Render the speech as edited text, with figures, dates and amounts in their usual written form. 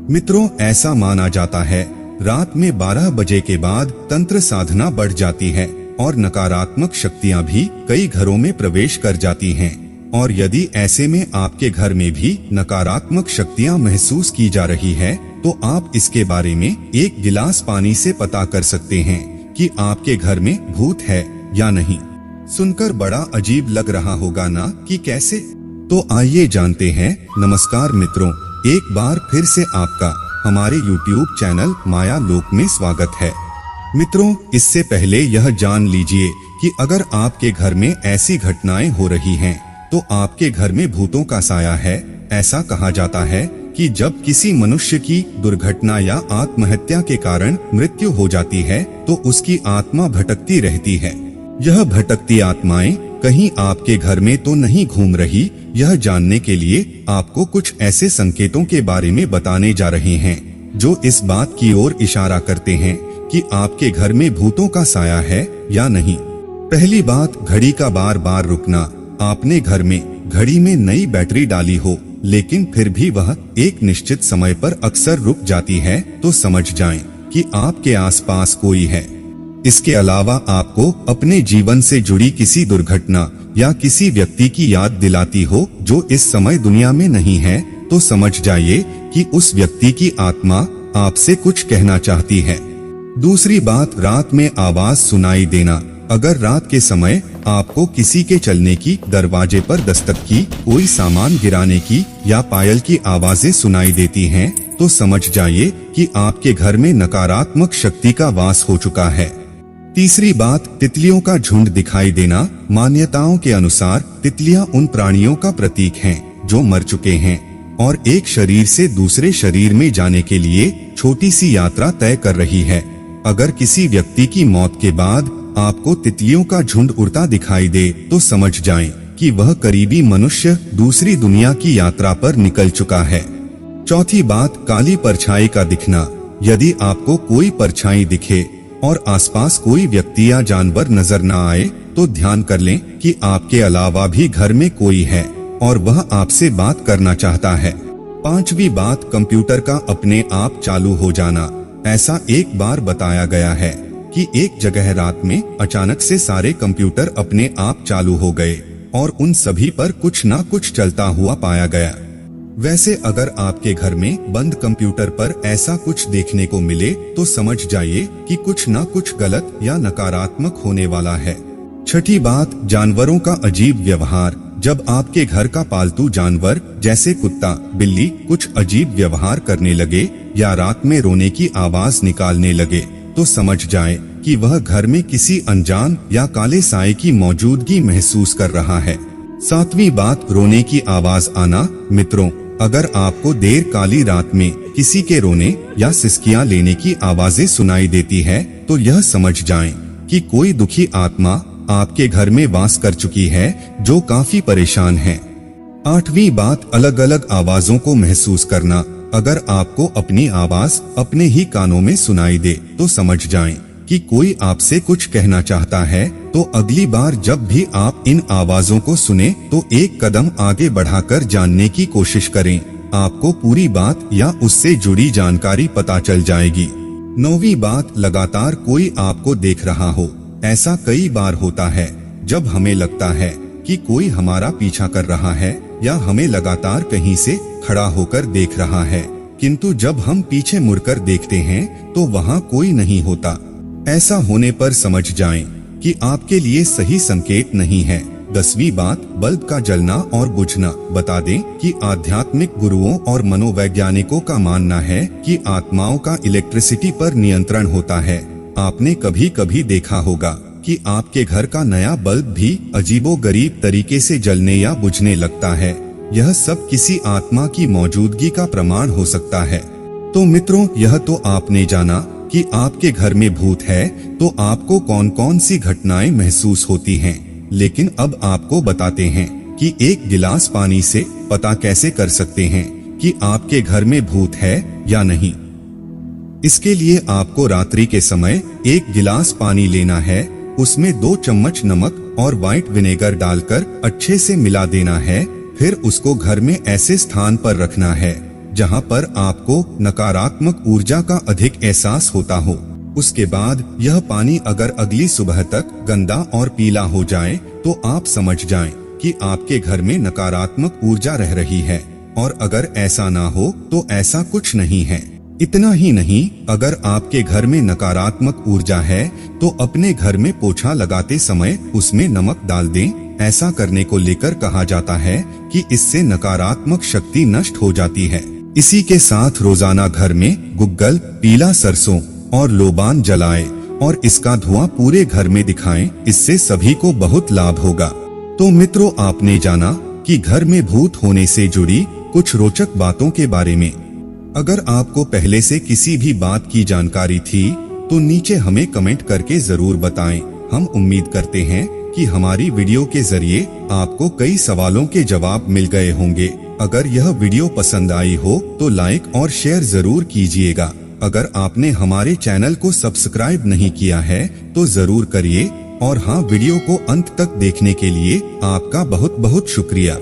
मित्रों, ऐसा माना जाता है रात में 12 बजे के बाद तंत्र साधना बढ़ जाती है और नकारात्मक शक्तियां भी कई घरों में प्रवेश कर जाती हैं। और यदि ऐसे में आपके घर में भी नकारात्मक शक्तियां महसूस की जा रही है तो आप इसके बारे में एक गिलास पानी से पता कर सकते हैं कि आपके घर में भूत है या नहीं। सुनकर बड़ा अजीब लग रहा होगा ना कि कैसे? तो आइए जानते हैं। नमस्कार मित्रों, एक बार फिर से आपका हमारे YouTube चैनल माया लोक में स्वागत है। मित्रों, इससे पहले यह जान लीजिए कि अगर आपके घर में ऐसी घटनाएं हो रही हैं, तो आपके घर में भूतों का साया है। ऐसा कहा जाता है कि जब किसी मनुष्य की दुर्घटना या आत्महत्या के कारण मृत्यु हो जाती है तो उसकी आत्मा भटकती रहती है। यह भटकती आत्माएं कहीं आपके घर में तो नहीं घूम रही, यह जानने के लिए आपको कुछ ऐसे संकेतों के बारे में बताने जा रहे हैं जो इस बात की ओर इशारा करते हैं कि आपके घर में भूतों का साया है या नहीं। पहली बात, घड़ी का बार बार रुकना। आपने घर में घड़ी में नई बैटरी डाली हो लेकिन फिर भी वह एक निश्चित समय पर अक्सर रुक जाती है, तो समझ जाएं कि आपके आसपास कोई है। इसके अलावा आपको अपने जीवन से जुड़ी किसी दुर्घटना या किसी व्यक्ति की याद दिलाती हो जो इस समय दुनिया में नहीं है, तो समझ जाइए कि उस व्यक्ति की आत्मा आपसे कुछ कहना चाहती है। दूसरी बात, रात में आवाज सुनाई देना। अगर रात के समय आपको किसी के चलने की, दरवाजे पर दस्तक की, कोई सामान गिराने की या पायल की आवाजें सुनाई देती हैं, तो समझ जाइए कि आपके घर में नकारात्मक शक्ति का वास हो चुका है। तीसरी बात, तितलियों का झुंड दिखाई देना। मान्यताओं के अनुसार तितलियां उन प्राणियों का प्रतीक हैं जो मर चुके हैं और एक शरीर से दूसरे शरीर में जाने के लिए छोटी सी यात्रा तय कर रही है। अगर किसी व्यक्ति की मौत के बाद आपको तितलियों का झुंड उड़ता दिखाई दे तो समझ जाएं कि वह करीबी मनुष्य दूसरी दुनिया की यात्रा पर निकल चुका है। चौथी बात, काली परछाई का दिखना। यदि आपको कोई परछाई दिखे और आसपास कोई व्यक्ति या जानवर नजर न आए तो ध्यान कर लें कि आपके अलावा भी घर में कोई है और वह आपसे बात करना चाहता है। पांचवी बात, कंप्यूटर का अपने आप चालू हो जाना। ऐसा एक बार बताया गया है कि एक जगह रात में अचानक से सारे कंप्यूटर अपने आप चालू हो गए और उन सभी पर कुछ ना कुछ चलता हुआ पाया गया। वैसे अगर आपके घर में बंद कंप्यूटर पर ऐसा कुछ देखने को मिले तो समझ जाइए कि कुछ ना कुछ गलत या नकारात्मक होने वाला है। छठी बात, जानवरों का अजीब व्यवहार। जब आपके घर का पालतू जानवर जैसे कुत्ता, बिल्ली कुछ अजीब व्यवहार करने लगे या रात में रोने की आवाज निकालने लगे तो समझ जाए कि वह घर में किसी अनजान या काले साए की मौजूदगी महसूस कर रहा है। सातवीं बात, रोने की आवाज आना। मित्रों, अगर आपको देर काली रात में किसी के रोने या सिसकियां लेने की आवाजें सुनाई देती है तो यह समझ जाएं कि कोई दुखी आत्मा आपके घर में वास कर चुकी है जो काफी परेशान है। आठवीं बात, अलग अलग आवाजों को महसूस करना। अगर आपको अपनी आवाज अपने ही कानों में सुनाई दे तो समझ जाएं कि कोई आपसे कुछ कहना चाहता है, तो अगली बार जब भी आप इन आवाजों को सुने तो एक कदम आगे बढ़ाकर जानने की कोशिश करें। आपको पूरी बात या उससे जुड़ी जानकारी पता चल जाएगी। नौवीं बात, लगातार कोई आपको देख रहा हो। ऐसा कई बार होता है जब हमें लगता है कि कोई हमारा पीछा कर रहा है या हमें लगातार कहीं से खड़ा होकर देख रहा है, किंतु जब हम पीछे मुड़कर देखते हैं तो वहाँ कोई नहीं होता। ऐसा होने पर समझ जाएं कि आपके लिए सही संकेत नहीं है। 10वीं बात, बल्ब का जलना और बुझना। बता दें कि आध्यात्मिक गुरुओं और मनोवैज्ञानिकों का मानना है कि आत्माओं का इलेक्ट्रिसिटी पर नियंत्रण होता है। आपने कभी कभी देखा होगा कि आपके घर का नया बल्ब भी अजीबोगरीब तरीके से जलने या बुझने लगता है। यह सब किसी आत्मा की मौजूदगी का प्रमाण हो सकता है। तो मित्रों, यह तो आपने जाना कि आपके घर में भूत है, तो आपको कौन कौन सी घटनाएं महसूस होती हैं। लेकिन अब आपको बताते हैं कि एक गिलास पानी से पता कैसे कर सकते हैं कि आपके घर में भूत है या नहीं। इसके लिए आपको रात्रि के समय एक गिलास पानी लेना है, उसमें 2 चम्मच नमक और व्हाइट विनेगर डालकर अच्छे से मिला देना है। फिर उसको घर में ऐसे स्थान पर रखना है जहाँ पर आपको नकारात्मक ऊर्जा का अधिक एहसास होता हो। उसके बाद यह पानी अगर अगली सुबह तक गंदा और पीला हो जाए तो आप समझ जाएं कि आपके घर में नकारात्मक ऊर्जा रह रही है, और अगर ऐसा ना हो तो ऐसा कुछ नहीं है। इतना ही नहीं, अगर आपके घर में नकारात्मक ऊर्जा है तो अपने घर में पोछा लगाते समय उसमें नमक डाल दें। ऐसा करने को लेकर कहा जाता है कि इससे नकारात्मक शक्ति नष्ट हो जाती है। इसी के साथ रोजाना घर में गुग्गल, पीला सरसों और लोबान जलाएं और इसका धुआं पूरे घर में दिखाएं। इससे सभी को बहुत लाभ होगा। तो मित्रों, आपने जाना कि घर में भूत होने से जुड़ी कुछ रोचक बातों के बारे में। अगर आपको पहले से किसी भी बात की जानकारी थी तो नीचे हमें कमेंट करके जरूर बताएं। हम उम्मीद करते हैं कि हमारी वीडियो के जरिए आपको कई सवालों के जवाब मिल गए होंगे। अगर यह वीडियो पसंद आई हो तो लाइक और शेयर जरूर कीजिएगा। अगर आपने हमारे चैनल को सब्सक्राइब नहीं किया है तो जरूर करिए। और हाँ, वीडियो को अंत तक देखने के लिए आपका बहुत बहुत शुक्रिया।